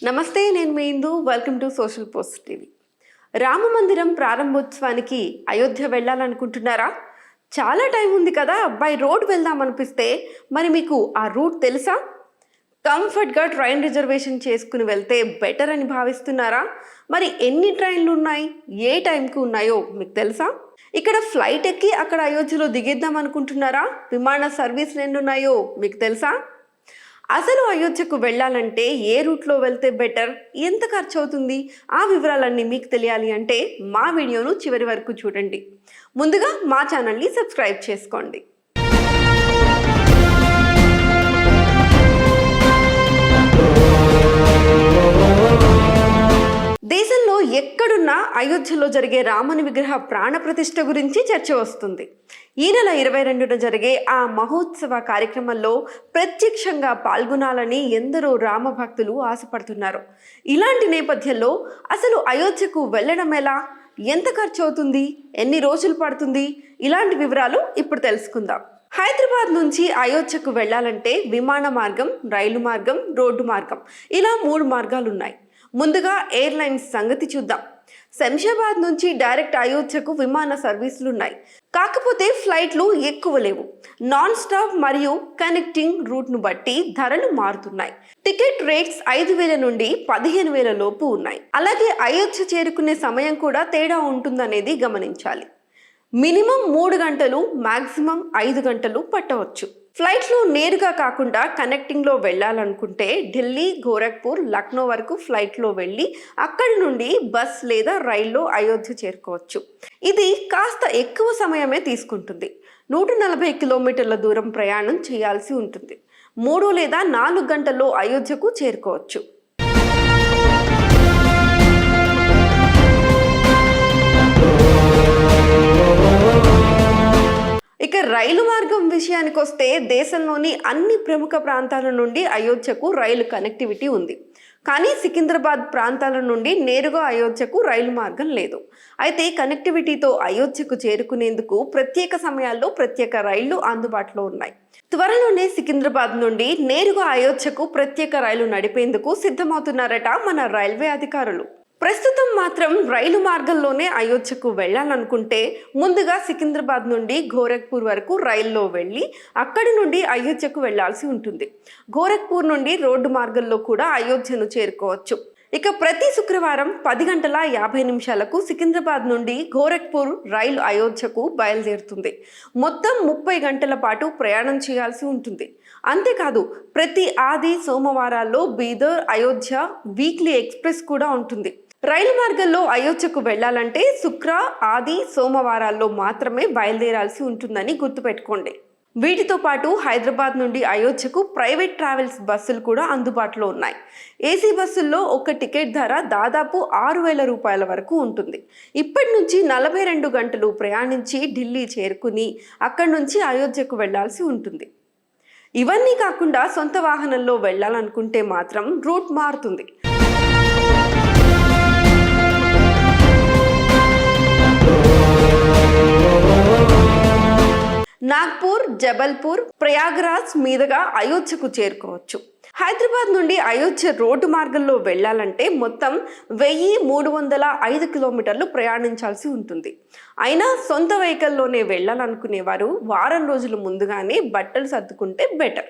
నమస్తే, నేను మీ Indu. Welcome to social post TV. Rama మందిరం ప్రారంభోత్సవానికి అయోధ్య వెళ్ళాలనుకుంటున్నారా? చాలా టైం ఉంది కదా, బై రోడ్ వెళ్దాం అనిపిస్తే మరి మీకు ఆ రూట్ తెలుసా? కంఫర్ట్గా ట్రైన్ రిజర్వేషన్ చేసుకుని వెళ్తే బెటర్ అని భావిస్తున్నారా? మరి ఎన్ని ట్రైన్లు ఉన్నాయి, ఏ టైంకి ఉన్నాయో మీకు తెలుసా? ఇక్కడ ఫ్లైట్ ఎక్కి అక్కడ అయోధ్యలో దిగేద్దాం అనుకుంటున్నారా? విమాన సర్వీసులు ఎన్ని ఉన్నాయో మీకు తెలుసా? అసలు అయోధ్యకు వెళ్ళాలంటే ఏ రూట్లో వెళ్తే బెటర్, ఎంత ఖర్చు అవుతుంది, ఆ వివరాలన్నీ మీకు తెలియాలి అంటే మా వీడియోను చివరి వరకు చూడండి. ముందుగా మా ఛానల్ని సబ్స్క్రైబ్ చేసుకోండి. దేశంలో ఎక్కడున్నా అయోధ్యలో జరిగే రాముని విగ్రహ ప్రాణ ప్రతిష్ఠ గురించి చర్చ వస్తుంది. ఈ నెల 22న జరిగే ఆ మహోత్సవ కార్యక్రమంలో ప్రత్యక్షంగా పాల్గొనాలని ఎందరో రామ భక్తులు ఆశపడుతున్నారు. ఇలాంటి నేపథ్యంలో అసలు అయోధ్యకు వెళ్ళడం ఎలా, ఎంత ఖర్చు అవుతుంది, ఎన్ని రోజులు పడుతుంది, ఇలాంటి వివరాలు ఇప్పుడు తెలుసుకుందాం. హైదరాబాద్ నుంచి అయోధ్యకు వెళ్ళాలంటే విమాన మార్గం, రైలు మార్గం, రోడ్డు మార్గం, ఇలా 3 మార్గాలు ఉన్నాయి. ముందుగా ఎయిర్లైన్స్ సంగతి చూద్దాం. శంషాబాద్ నుంచి డైరెక్ట్ అయోధ్యకు విమాన సర్వీసులు ఉన్నాయి. కాకపోతే ఫ్లైట్లు ఎక్కువ లేవు. నాన్ స్టాప్ మరియు కనెక్టింగ్ రూట్ను బట్టి ధరలు మారుతున్నాయి. టికెట్ రేట్స్ 5,000 నుండి 15,000 లోపు ఉన్నాయి. అలాగే అయోధ్య చేరుకునే సమయం కూడా తేడా ఉంటుందనేది గమనించాలి. మినిమం 3 గంటలు, మాక్సిమం 5 గంటలు పట్టవచ్చు. ఫ్లైట్లో నేరుగా కాకుండా కనెక్టింగ్లో వెళ్ళాలనుకుంటే ఢిల్లీ, గోరఖ్పూర్, లక్నో వరకు ఫ్లైట్లో వెళ్ళి అక్కడి నుండి బస్ లేదా రైల్లో అయోధ్య చేరుకోవచ్చు. ఇది కాస్త ఎక్కువ సమయమే తీసుకుంటుంది. 140 కిలోమీటర్ల దూరం ప్రయాణం చేయాల్సి ఉంటుంది. 3 లేదా 4 గంటల్లో అయోధ్యకు చేరుకోవచ్చు. ఇక రైలు మార్గం విషయానికి వస్తే దేశంలోని అన్ని ప్రముఖ ప్రాంతాల నుండి అయోధ్యకు రైలు కనెక్టివిటీ ఉంది. కానీ సికింద్రాబాద్ ప్రాంతాల నుండి నేరుగా అయోధ్యకు రైలు మార్గం లేదు. అయితే కనెక్టివిటీతో అయోధ్యకు చేరుకునేందుకు ప్రత్యేక సమయాల్లో ప్రత్యేక రైళ్లు అందుబాటులో ఉన్నాయి. త్వరలోనే సికింద్రాబాద్ నుండి నేరుగా అయోధ్యకు ప్రత్యేక రైలు నడిపేందుకు సిద్ధమవుతున్నారట మన రైల్వే అధికారులు. ప్రస్తుతం మాత్రం రైలు మార్గంలోనే అయోధ్యకు వెళ్ళాలనుకుంటే ముందుగా సికింద్రాబాద్ నుండి గోరఖ్పూర్ వరకు రైల్లో వెళ్ళి అక్కడి నుండి అయోధ్యకు వెళ్లాల్సి ఉంటుంది. గోరఖ్పూర్ నుండి రోడ్డు మార్గంలో కూడా అయోధ్యను చేరుకోవచ్చు. ఇక ప్రతి శుక్రవారం 10:50 సికింద్రాబాద్ నుండి గోరఖ్పూర్ రైలు అయోధ్యకు బయలుదేరుతుంది. మొత్తం 30 గంటల పాటు ప్రయాణం చేయాల్సి ఉంటుంది. అంతేకాదు ప్రతి ఆది, సోమవారాల్లో బీదర్ అయోధ్య వీక్లీ ఎక్స్ప్రెస్ కూడా ఉంటుంది. రైలు మార్గంలో అయోధ్యకు వెళ్లాలంటే శుక్ర, ఆది, సోమవారాల్లో మాత్రమే బయలుదేరాల్సి ఉంటుందని గుర్తుపెట్టుకోండి. వీటితో పాటు హైదరాబాద్ నుండి అయోధ్యకు ప్రైవేట్ ట్రావెల్స్ బస్సులు కూడా అందుబాటులో ఉన్నాయి. ఏసీ బస్సుల్లో ఒక టికెట్ ధర దాదాపు 6,000 రూపాయల వరకు ఉంటుంది. ఇప్పటి నుంచి 42 గంటలు ప్రయాణించి ఢిల్లీ చేరుకుని అక్కడి నుంచి అయోధ్యకు వెళ్లాల్సి ఉంటుంది. ఇవన్నీ కాకుండా సొంత వాహనంలో వెళ్ళాలనుకుంటే మాత్రం రూట్ మారుతుంది. నాగ్పూర్, జబల్పూర్, ప్రయాగ్రాజ్ మీదుగా అయోధ్యకు చేరుకోవచ్చు. హైదరాబాద్ నుండి అయోధ్య రోడ్డు మార్గంలో వెళ్ళాలంటే మొత్తం 1,305 కిలోమీటర్లు ప్రయాణించాల్సి ఉంటుంది. అయినా సొంత వెహికల్లోనే వెళ్ళాలనుకునేవారు వారం రోజుల ముందుగానే బట్టలు సర్దుకుంటే బెటర్.